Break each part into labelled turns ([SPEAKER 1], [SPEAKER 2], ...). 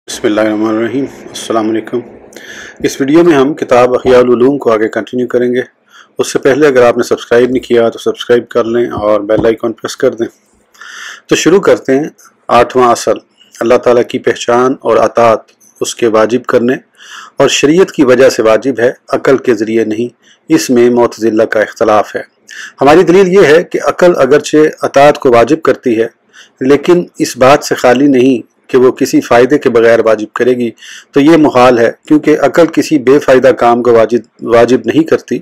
[SPEAKER 1] बिस्मिल्लाहिर्रहमानिर्रहीम। अस्सलाम वालेकुम। इस वीडियो में हम किताब अहयाउल उलूम को आगे कंटिन्यू करेंगे। उससे पहले अगर आपने सब्सक्राइब नहीं किया तो सब्सक्राइब कर लें और बेल आइकन प्रेस कर दें। तो शुरू करते हैं। 8वां असल, अल्लाह ताला की पहचान और अताअत उसके वाजिब करने और शरीयत की वजह से वाजिब है, अकल के ज़रिए नहीं। इसमें मुअतज़िला का इख्तलाफ है। हमारी दलील ये है कि अकल अगरचे अताअत को वाजिब करती है, लेकिन इस बात से खाली नहीं कि वो किसी फ़ायदे के बगैर वाजिब करेगी, तो ये मुहाल है, क्योंकि अकल किसी बेफ़ायदा काम को वाजिब नहीं करती।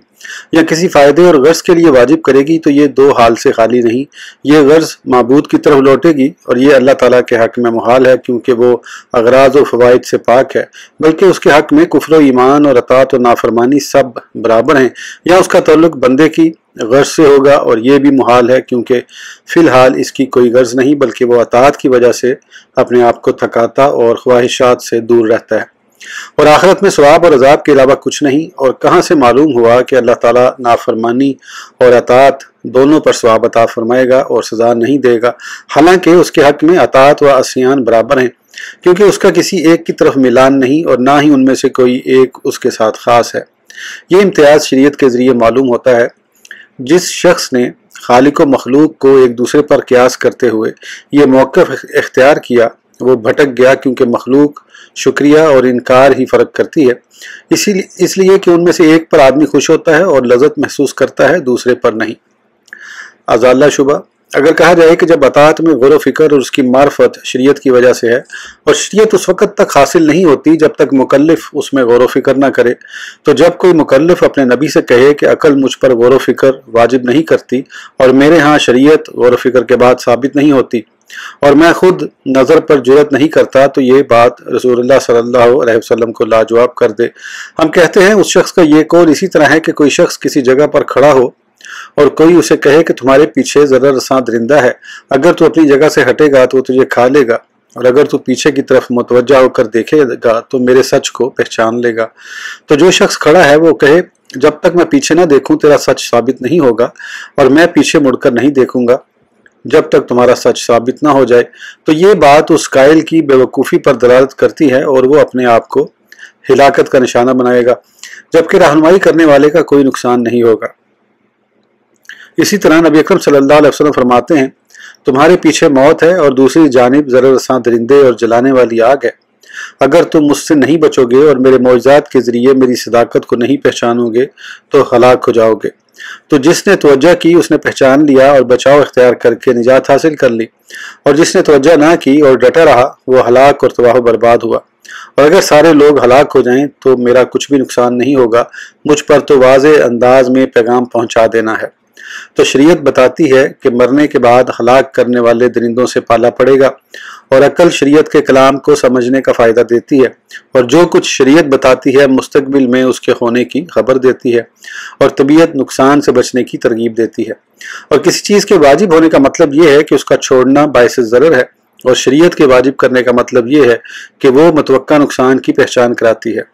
[SPEAKER 1] या किसी फ़ायदे और गर्ज़ के लिए वाजिब करेगी तो ये दो हाल से खाली नहीं। ये गर्ज़ माबूद की तरफ लौटेगी और ये अल्लाह ताला के हक़ में मुहाल है, क्योंकि वो अगराज़ व फ़वाइद से पाक है। बल्कि उसके हक़ में कुफ्र व ईमान और अताअत और नाफरमानी सब बराबर हैं। या उसका ताल्लुक बंदे की गर्ज़ से होगा और ये भी मुहाल है, क्योंकि फ़िलहाल इसकी कोई गर्ज़ नहीं, बल्कि वो अताअत की वजह से अपने आप को थकाता और ख्वाहिशात से दूर रहता है। और आखिरत में सवाब और अजाब के अलावा कुछ नहीं। और कहाँ से मालूम हुआ कि अल्लाह ताला नाफरमानी और अताअत दोनों पर सवाब अता फरमाएगा और सज़ा नहीं देगा, हालांकि उसके हक़ में अताअत व अस्यान बराबर हैं, क्योंकि उसका किसी एक की तरफ मिलान नहीं और ना ही उनमें से कोई एक उसके साथ ख़ास है। ये इम्तियाज़ शरीयत के ज़रिए मालूम होता है। जिस शख्स ने खालिक व मखलूक को एक दूसरे पर क़यास करते हुए ये मौक़िफ़ इख्तियार किया, वो भटक गया, क्योंकि मखलूक शुक्रिया और इनकार ही फ़र्क करती है। इसलिए कि उनमें से एक पर आदमी खुश होता है और लज़्ज़त महसूस करता है, दूसरे पर नहीं। अज़ाल्ला शुबा, अगर कहा जाए कि जब अताअत में गौर व फ़िक्र और उसकी मार्फत शरीयत की वजह से है, और शरीयत उस वक़्त तक हासिल नहीं होती जब तक मुकल्लिफ़ उसमें गौर व फ़िक्र न करे, तो जब कोई मुकल्लिफ़ अपने नबी से कहे कि अकल मुझ पर गौर व फ़िक्र वाजिब नहीं करती और मेरे यहाँ शरीयत गौर व फ़िक्र के बाद साबित नहीं होती और मैं खुद नज़र पर जुरत नहीं करता, तो ये बात रसूलुल्लाह सल्लल्लाहु अलैहि वसल्लम को लाजवाब कर दे। हम कहते हैं उस शख्स का ये कौल इसी तरह है कि कोई शख्स किसी जगह पर खड़ा हो और कोई उसे कहे कि तुम्हारे पीछे ज़रा रसां दरिंदा है, अगर तू अपनी जगह से हटेगा तो वो तुझे खा लेगा, और अगर तू पीछे की तरफ मुतवज्जा होकर देखेगा तो मेरे सच को पहचान लेगा। तो जो शख्स खड़ा है वो कहे, जब तक मैं पीछे न देखूं तेरा सच साबित नहीं होगा, और मैं पीछे मुड़कर नहीं देखूंगा जब तक तुम्हारा सच साबित ना हो जाए। तो ये बात उस कायल की बेवकूफ़ी पर दलालत करती है और वो अपने आप को हिलाकत का निशाना बनाएगा, जबकि रहनुमाई करने वाले का कोई नुकसान नहीं होगा। इसी तरह नबी अकरम सल्लल्लाहु अलैहि वसल्लम फरमाते हैं, तुम्हारे पीछे मौत है और दूसरी जानिब ज़रा रसां दरिंदे और जलाने वाली आग है। अगर तुम मुझसे नहीं बचोगे और मेरे मौजज़ात के ज़रिए मेरी सदाकत को नहीं पहचानोगे तो हलाक हो जाओगे। तो जिसने तवज्जो की उसने पहचान लिया और बचाव इख्तियार करके निजात हासिल कर ली, और जिसने तवज्जो ना की और डटा रहा वो हलाक और तबाह बर्बाद हुआ। और अगर सारे लोग हलाक हो जाएं तो मेरा कुछ भी नुकसान नहीं होगा, मुझ पर तो वाज़े अंदाज में पैगाम पहुंचा देना है। तो शरीयत बताती है कि मरने के बाद हलाक करने वाले दरिंदों से पाला पड़ेगा, और अकल शरीयत के कलाम को समझने का फ़ायदा देती है, और जो कुछ शरीयत बताती है मुस्तकबिल में उसके होने की खबर देती है, और तबीयत नुकसान से बचने की तरगीब देती है। और किसी चीज़ के वाजिब होने का मतलब ये है कि उसका छोड़ना बाइस ज़रर है, और शरीयत के वाजिब करने का मतलब ये है कि वो मुतवक्का नुकसान की पहचान कराती है,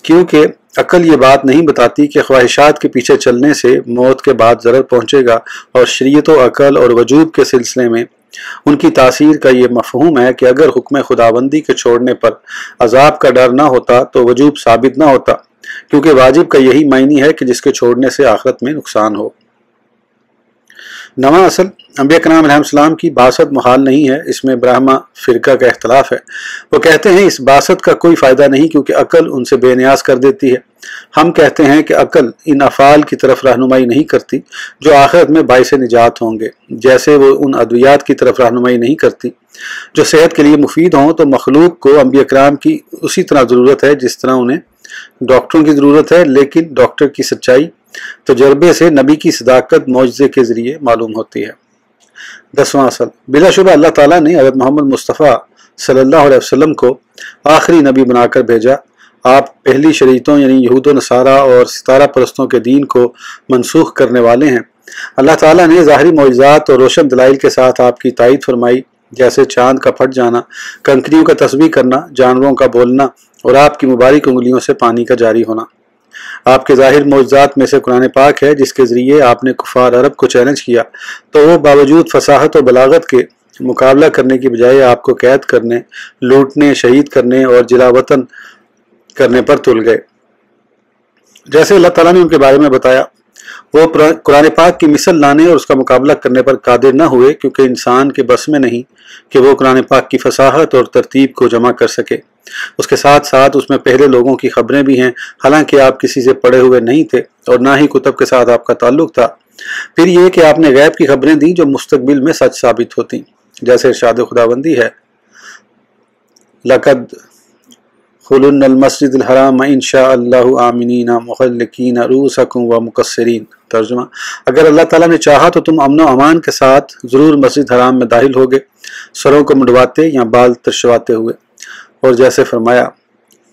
[SPEAKER 1] क्योंकि अकल ये बात नहीं बताती कि ख्वाहिशात के पीछे चलने से मौत के बाद ज़रर पहुँचेगा। और शरीयत व अकल और वजूब के सिलसिले में उनकी तासीर का ये मफहूम है कि अगर हुक्म खुदाबंदी के छोड़ने पर अजाब का डर ना होता तो वजूब साबित ना होता, क्योंकि वाजिब का यही मायनी है कि जिसके छोड़ने से आखिरत में नुकसान हो। नवा असल, अंबिया कराम अलैहिस्सलाम की बासत मुहाल नहीं है, इसमें ब्राह्मा फ़िरका का इख्तलाफ है। वो कहते हैं इस बासत का कोई फ़ायदा नहीं, क्योंकि अकल उनसे बेनियाज कर देती है। हम कहते हैं कि अकल इन अफ़ाल की तरफ रहनुमाई नहीं करती जो आखिरत में बाइस निजात होंगे, जैसे वो उन अद्वियात की तरफ रहनुमाई नहीं करती जो सेहत के लिए मुफीद हों। तो मखलूक को अंबिया कराम की उसी तरह ज़रूरत है जिस तरह उन्हें डॉक्टरों की ज़रूरत है, लेकिन डॉक्टर की सच्चाई तजर्बे से नबी की सदाकत मौजज़े के ज़रिए मालूम होती है। 10वां असल, बिलाशुबा अल्लाह ताला ने हज़रत मोहम्मद मुस्तफ़ा सल्लल्लाहु अलैहि वसल्लम को आखिरी नबी बनाकर भेजा। आप पहली शरीयतों यानी यहूद व नसारा और सितारा परस्तों के दीन को मनसूख करने वाले हैं। अल्लाह ताला ने ज़ाहिरी मौजज़ात और रोशन दलाइल के साथ आपकी तायीद फरमाई, जैसे चाँद का फट जाना, कंकरियों का तस्बीह करना, जानवरों का बोलना और आपकी मुबारक उंगलियों से पानी का जारी होना। आपके ज़ाहिर मौजज़ात में से कुरान पाक है, जिसके ज़रिए आपने कुफ़ार अरब को चैलेंज किया, तो वो बावजूद फसाहत और बलागत के मुकाबला करने की बजाय आपको कैद करने, लूटने, शहीद करने और जिला वतन करने पर तुल गए। जैसे अल्लाह ताला ने उनके बारे में बताया, वो कुरान पाक की मिसल लाने और उसका मुकाबला करने पर कादिर न हुए, क्योंकि इंसान के बस में नहीं कि वो कुरान पाक की फसाहत और तरतीब को जमा कर सके। उसके साथ साथ उसमें पहले लोगों की खबरें भी हैं, हालांकि आप किसी से पढ़े हुए नहीं थे और ना ही कुतुब के साथ आपका ताल्लुक था। फिर ये कि आपने गैब की खबरें दी जो मुस्तकबिल में सच साबित होती, जैसे इरशाद खुदाबंदी है, लक़द खुलुन्नल मस्जिदुल हराम इंशाअल्लाहु आमिनीना मुहल्लिकीना रूसकुम व मुकस्सिरीन। तर्जुमा, अगर अल्लाह ताला ने चाहा तो तुम अमन व अमान के साथ ज़रूर मस्जिद हराम में दाखिल होगे, सरों को मुंडवाते या बाल तरशवाते हुए। और जैसे फरमाया,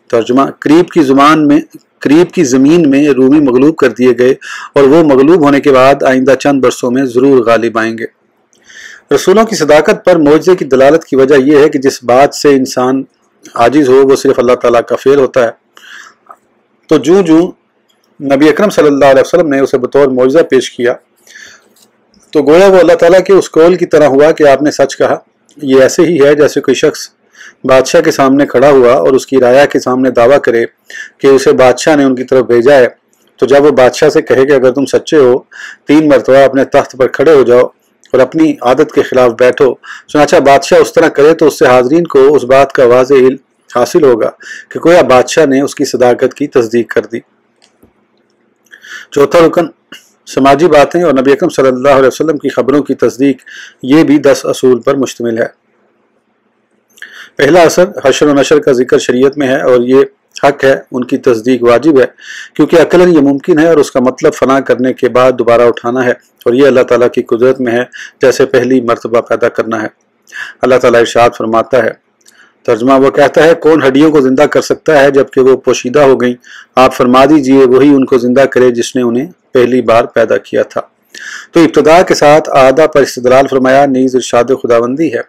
[SPEAKER 1] तर्जुमा, करीब की ज़मीन में रूमी मगलूब कर दिए गए और वो मगलूब होने के बाद आइंदा चंद बरसों में ज़रूर गालिब आएंगे। रसूलों की सदाकत पर मौजज़े की दलालत की वजह यह है कि जिस बात से इंसान आजिज़ हो वो सिर्फ अल्लाह ताला का फ़ेल होता है। तो जूं जूं नबी अकरम सल्लल्लाहु अलैहि वसल्लम ने उसे बतौर मौजज़ा पेश किया तो गोया वो अल्लाह ताला के उस कौल की तरह हुआ कि आपने सच कहा। ये ऐसे ही है जैसे कोई शख्स बादशाह के सामने खड़ा हुआ और उसकी राया के सामने दावा करे कि उसे बादशाह ने उनकी तरफ भेजा है, तो जब वो बादशाह से कहे कि अगर तुम सच्चे हो 3 मरतबा अपने तख्त पर खड़े हो जाओ और अपनी आदत के खिलाफ बैठो, चुनांचे बादशाह उस तरह करे तो उससे हाजरीन को उस बात का वाज़ेह इल्म हासिल होगा कि गोया बादशाह ने उसकी सदाकत की तस्दीक कर दी। चौथा रुकन समाजी बातें और नबी अकरम सल्लल्लाहु अलैहि वसल्लम की खबरों की तस्दीक, ये भी 10 असूल पर मुश्तमिल है। पहला असर हशर व नशर का जिक्र शरीयत में है और ये हक है, उनकी तस्दीक वाजिब है, क्योंकि अकलन ये मुमकिन है और उसका मतलब फना करने के बाद दोबारा उठाना है, और ये अल्लाह ताला की कुदरत में है, जैसे पहली मर्तबा पैदा करना है। अल्लाह ताला इरशाद फरमाता है, तर्जुमा, वो कहता है कौन हड्डियों को जिंदा कर सकता है जबकि वो पोशीदा हो गई, आप फरमा दीजिए वही उनको जिंदा करे जिसने उन्हें पहली बार पैदा किया था। तो इब्तदा के साथ आदा पर इस्तदलाल फरमाया, नीज़ इरशाद खुदाबंदी है,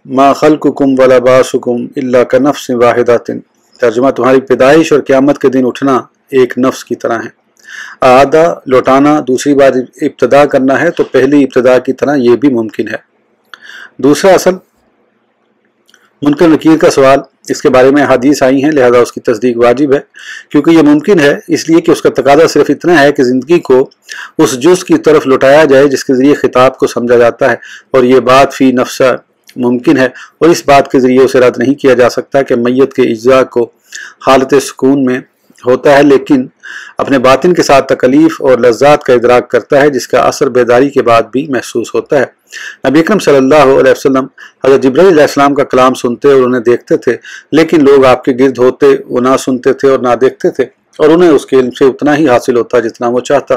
[SPEAKER 1] मा खल्कुकुम वला बासुकुम इल्ला कनफ्सिन वाहिदातिन। तर्जुमा, तुम्हारी पैदाइश और क़यामत के दिन उठना एक नफ्स की तरह है। आदा लौटाना, दूसरी बार इब्तदा करना है, तो पहली इब्तदा की तरह यह भी मुमकिन है। दूसरा असल मुनकर नकीर का सवाल, इसके बारे में हदीस आई हैं, लिहाजा उसकी तस्दीक वाजिब है, क्योंकि यह मुमकिन है इसलिए कि उसका तकादा सिर्फ इतना है कि ज़िंदगी को उस जुज़ की तरफ लौटाया जाए जिसके ज़रिए खिताब को समझा जाता है, और ये बात फ़ी नफ्सा मुमकिन है, और इस बात के ज़रिए उसे रद्द नहीं किया जा सकता कि मैयत के इज्जा को हालत सुकून में होता है, लेकिन अपने बातिन के साथ तकलीफ और लज्जात का इदराक करता है, जिसका असर बेदारी के बाद भी महसूस होता है। नबी अकरम सल्लल्लाहु अलैहि वसल्लम हज़रत जिब्राइल अलैहिस्सलाम का कलाम सुनते और उन्हें देखते थे, लेकिन लोग आपके गिर्द होते, वो ना सुनते थे और ना देखते थे, और उन्हें उसके इल्म से उतना ही हासिल होता जितना वो चाहता।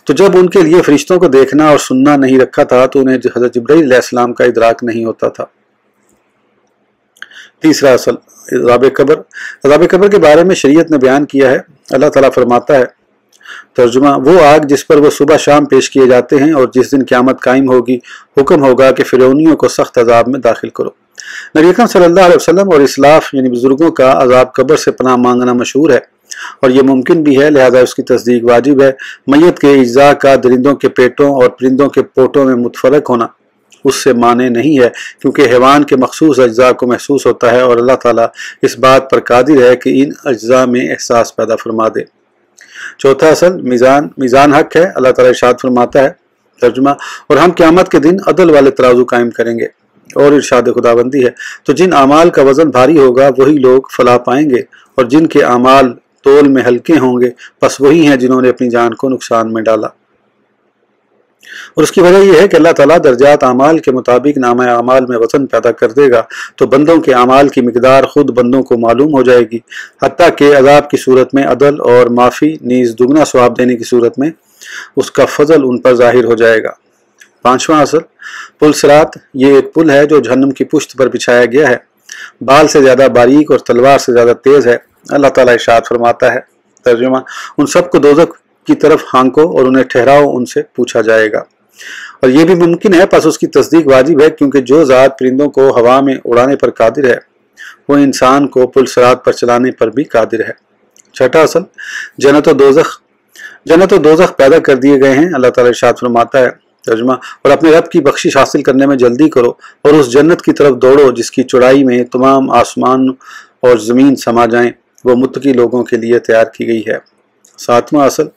[SPEAKER 1] तो जब उनके लिए फरिश्तों को देखना और सुनना नहीं रखा था तो उन्हें हज़रत जिब्राइल अलैहिस्सलाम का इदराक नहीं होता था। तीसरा असल अज़ाब कब्र। अज़ाब कब्र के बारे में शरीयत ने बयान किया है। अल्लाह ताला फरमाता है, तर्जुमा, वो आग जिस पर वो सुबह शाम पेश किए जाते हैं और जिस दिन क़यामत कायम होगी, हुक्म होगा कि फ़िरौनियों को सख्त अज़ाब में दाखिल करो। नबी अकरम सल्लल्लाहु अलैहि वसल्लम और इस्लाफ यानी बुजुर्गों का अज़ाब कब्र से पनाह मांगना मशहूर है और ये मुमकिन भी है, लिहाजा उसकी तस्दीक वाजिब है। मैयत के इज्जा का दरिंदों के पेटों और परिंदों के पोटों में मुतफरक होना उससे माने नहीं है, क्योंकि हैवान के मखसूस अज्जा को महसूस होता है और अल्लाह ताला इस बात पर कादिर है कि इन अज्जा में एहसास पैदा फरमा दे। चौथा असल मीज़ान हक है। अल्लाह ताला इरशाद फरमाता है, तर्जुमा, और हम क़यामत के दिन अदल वाले तराजू कायम करेंगे। और इरशाद खुदाबंदी है, तो जिन आमाल का वज़न भारी होगा वही लोग फलाह पाएंगे, और जिनके आमाल तोल में हल्के होंगे बस वही हैं जिन्होंने अपनी जान को नुकसान में डाला। और उसकी वजह यह है कि अल्लाह ताला दर्जात आमाल के मुताबिक नामा आमाल में वज़न पैदा कर देगा, तो बंदों के आमाल की मिकदार खुद बंदों को मालूम हो जाएगी, हत्ता के अजाब की सूरत में अदल और माफ़ी नीज़ दुगना सवाब देने की सूरत में उसका फजल उन पर जाहिर हो जाएगा। पांचवा असल पुल सिरात, ये एक पुल है जो जहन्नम की पुश्त पर बिछाया गया है, बाल से ज़्यादा बारीक और तलवार से ज़्यादा तेज़ है। अल्लाह ताला इरशाद फरमाता है, तर्जुमा, उन सबको दोज़ख की तरफ हांको और उन्हें ठहराओ, उनसे पूछा जाएगा। और यह भी मुमकिन है, बस उसकी तस्दीक वाजिब है, क्योंकि जो ज़ात परिंदों को हवा में उड़ाने पर कादिर है वो इंसान को पुल सिरात पर चलाने पर भी कादिर है। छठा असल जन्नत और दोज़ख पैदा कर दिए गए हैं। अल्लाह ताला इरशाद फरमाता है, ترجمہ، اور اپنے رب کی بخشش حاصل کرنے میں جلدی کرو اور اس جنت کی طرف دوڑو جس کی چوڑائی میں تمام آسمان اور زمین سما جائیں، وہ متقی لوگوں کے لیے تیار کی گئی ہے۔ 7واں اصل،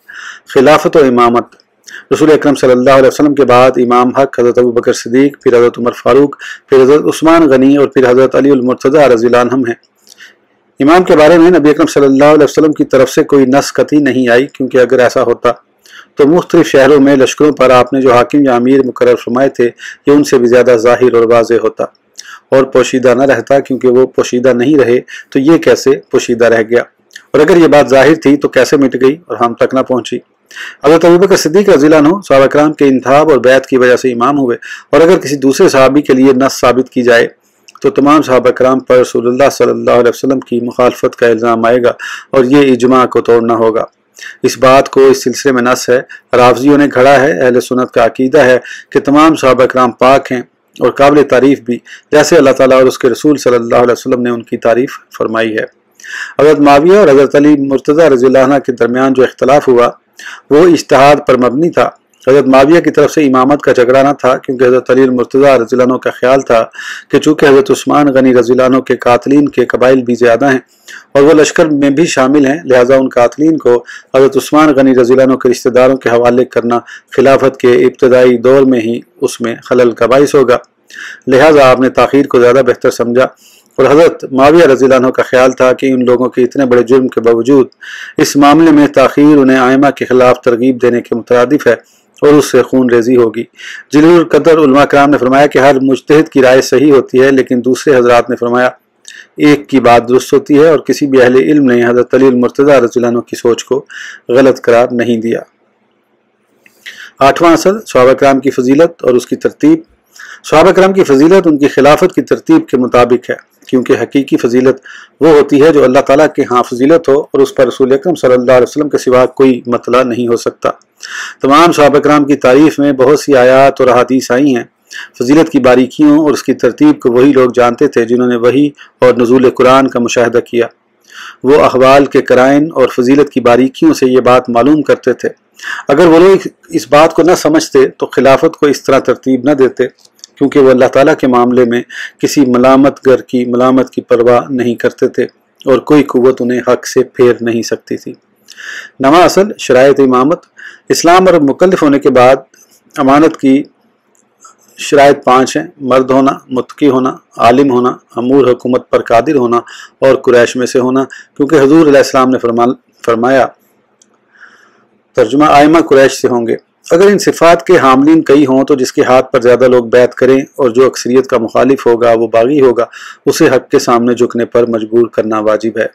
[SPEAKER 1] خلافت و امامت۔ رسول اکرم صلی اللہ علیہ وسلم کے بعد امام حق حضرت ابوبکر صدیق، پھر حضرت عمر فاروق، پھر حضرت عثمان غنی اور پھر حضرت علی المرتضیٰ رضی اللہ عنہم ہیں۔ امام کے بارے میں نبی اکرم صلی اللہ علیہ وسلم کی طرف سے کوئی نص قطعی نہیں آئی، کیونکہ اگر ایسا ہوتا تو مختلف شہروں میں لشکروں پر آپ نے جو حاکم یا امیر مقرر فرمائے تھے یہ ان سے بھی زیادہ ظاہر اور واضح ہوتا اور پوشیدہ نہ رہتا، کیونکہ وہ پوشیدہ نہیں رہے تو یہ کیسے پوشیدہ رہ گیا، اور اگر یہ بات ظاہر تھی تو کیسے مٹ گئی اور ہم تک نہ پہنچی۔ حضرت ابوبکر صدیق رضی اللہ عنہ صحابہ کرام کے انتخاب اور بیعت کی وجہ سے امام ہوئے، اور اگر کسی دوسرے صحابی کے لیے نص ثابت کی جائے تو تمام صحابہ کرام پر رسول اللہ صلی اللہ علیہ وسلم کی مخالفت کا الزام آئے گا اور یہ اجماع کو توڑنا ہوگا۔ اس بات کو اس سلسلے میں نص ہے، رافضیوں نے گھڑا ہے۔ اہل سنت کا عقیدہ ہے کہ تمام صحابہ کرام پاک ہیں اور قابل تعریف بھی، جیسے اللہ تعالیٰ اور اس کے رسول صلی اللہ علیہ وسلم نے ان کی تعریف فرمائی ہے۔ حضرت معاویہ اور حضرت علی مرتضیٰ رضی اللہ عنہ کے درمیان جو اختلاف ہوا وہ اجتہاد پر مبنی تھا۔ حضرت معاویہ کی طرف سے امامت کا جھگڑا نہ تھا، کیونکہ حضرت علی المرتضیٰ رضی اللہ عنہ کا خیال تھا کہ چونکہ حضرت عثمان غنی رضی اللہ عنہ کے قاتلین کے قبائل بھی زیادہ ہیں اور وہ لشکر میں بھی شامل ہیں، لہٰذا ان قاتلین کو حضرت عثمان غنی رضی اللہ عنہ کے رشتہ داروں کے حوالے کرنا خلافت کے ابتدائی دور میں ہی اس میں خلل کا باعث ہوگا، لہٰذا آپ نے تاخیر کو زیادہ بہتر سمجھا۔ اور حضرت معاویہ رضی اللہ عنہ کا خیال تھا کہ ان لوگوں کے اتنے بڑے جرم کے باوجود اس معاملے میں تاخیر انہیں ائمہ کے خلاف ترغیب دینے کے مترادف ہے اور اس سے خون ریزی ہوگی۔ جلیل القدر علماء کرام نے فرمایا کہ ہر مجتہد کی رائے صحیح ہوتی ہے، لیکن دوسرے حضرات نے فرمایا ایک کی بات درست ہوتی ہے، اور کسی بھی اہل علم نے حضرت علی المرتضیٰ رضی اللہ عنہ کی سوچ کو غلط قرار نہیں دیا۔ 8واں اصل، صحابہ کرام کی فضیلت اور اس کی ترتیب۔ صحابہ کرام کی فضیلت ان کی خلافت کی ترتیب کے مطابق ہے، کیونکہ حقیقی فضیلت وہ ہوتی ہے جو اللہ تعالیٰ کے ہاں فضیلت ہو اور اس پر رسول اکرم صلی اللہ علیہ وسلم کے سوا کوئی مطلع نہیں ہو سکتا۔ تمام صحابہ کرام کی تعریف میں بہت سی آیات اور احادیث آئی ہیں۔ فضیلت کی باریکیوں اور اس کی ترتیب کو وہی لوگ جانتے تھے جنہوں نے وحی اور نزول قرآن کا مشاہدہ کیا۔ وہ احوال کے قرائن اور فضیلت کی باریکیوں سے یہ بات معلوم کرتے تھے۔ اگر وہ لوگ اس بات کو نہ سمجھتے تو خلافت کو اس طرح ترتیب نہ دیتے، کیونکہ وہ اللہ تعالیٰ کے معاملے میں کسی ملامت گر کی ملامت کی پرواہ نہیں کرتے تھے اور کوئی قوت انہیں حق سے پھیر نہیں سکتی تھی۔ 9واں اصل، شرائط امامت۔ اسلام اور مکلف ہونے کے بعد امانت کی شرائط 5 ہیں: مرد ہونا، متقی ہونا، عالم ہونا، امور حکومت پر قادر ہونا اور قریش میں سے ہونا، کیونکہ حضور علیہ السلام نے فرمایا ترجمہ ائمہ قریش سے ہوں گے۔ اگر ان صفات کے حاملین کئی ہوں تو جس کے ہاتھ پر زیادہ لوگ بیعت کریں اور جو اکثریت کا مخالف ہوگا وہ باغی ہوگا، اسے حق کے سامنے جھکنے پر مجبور کرنا واجب ہے۔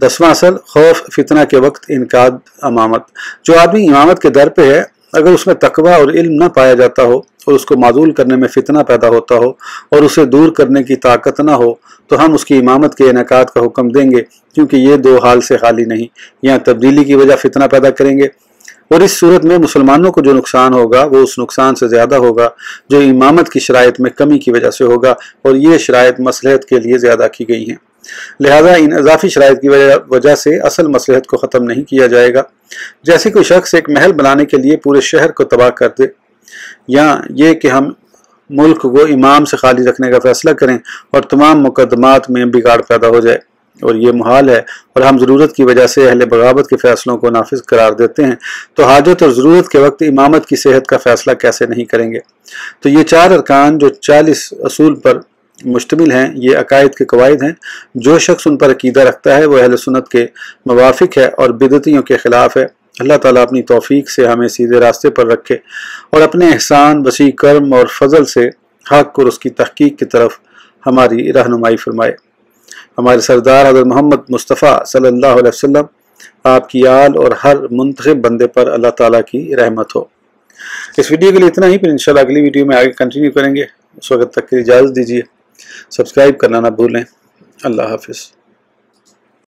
[SPEAKER 1] 10واں اصل، خوف فتنہ کے وقت انقاد امامت۔ جو آدمی امامت کے در پہ ہے، اگر اس میں تقوی اور علم نہ پایا جاتا ہو اور اس کو معزول کرنے میں فتنہ پیدا ہوتا ہو اور اسے دور کرنے کی طاقت نہ ہو تو ہم اس کی امامت کے انعقاد کا حکم دیں گے، کیونکہ یہ دو حال سے خالی نہیں، یہاں تبدیلی کی وجہ فتنہ پیدا کریں گے، اور اس صورت میں مسلمانوں کو جو نقصان ہوگا وہ اس نقصان سے زیادہ ہوگا جو امامت کی شرائط میں کمی کی وجہ سے ہوگا، اور یہ شرائط مصلحت کے لیے زیادہ کی گئی ہیں، لہذا ان اضافی شرائط کی وجہ سے اصل مصلحت کو ختم نہیں کیا جائے گا۔ جیسے کوئی شخص ایک محل بنانے کے لیے پورے شہر کو تباہ کر دے، یا یہ کہ ہم ملک کو امام سے خالی رکھنے کا فیصلہ کریں اور تمام مقدمات میں بگاڑ پیدا ہو جائے، اور یہ محال ہے، اور ہم ضرورت کی وجہ سے اہل بغاوت کے فیصلوں کو نافذ قرار دیتے ہیں، تو حاجت اور ضرورت کے وقت امامت کی صحت کا فیصلہ کیسے نہیں کریں گے؟ تو یہ 4 ارکان جو 40 اصول پر مشتمل ہیں، یہ عقائد کے قواعد ہیں۔ جو شخص ان پر عقیدہ رکھتا ہے وہ اہل سنت کے موافق ہے اور بدعتیوں کے خلاف ہے۔ اللہ تعالیٰ اپنی توفیق سے ہمیں سیدھے راستے پر رکھے اور اپنے احسان، وسیع کرم اور فضل سے حق اور اس کی تحقیق کی طرف ہماری رہنمائی فرمائے۔ ہمارے سردار حضرت محمد مصطفیٰ صلی اللہ علیہ وسلم، آپ کی آل اور ہر منتخب بندے پر اللہ تعالیٰ کی رحمت ہو۔ اس ویڈیو کے لیے اتنا ہی، پھر انشاءاللہ اگلی ویڈیو میں آگے کنٹینیو کریں گے۔ اس وقت تک کے لیے اجازت دیجیے، سبسکرائب کرنا نہ بھولیں۔ اللہ حافظ۔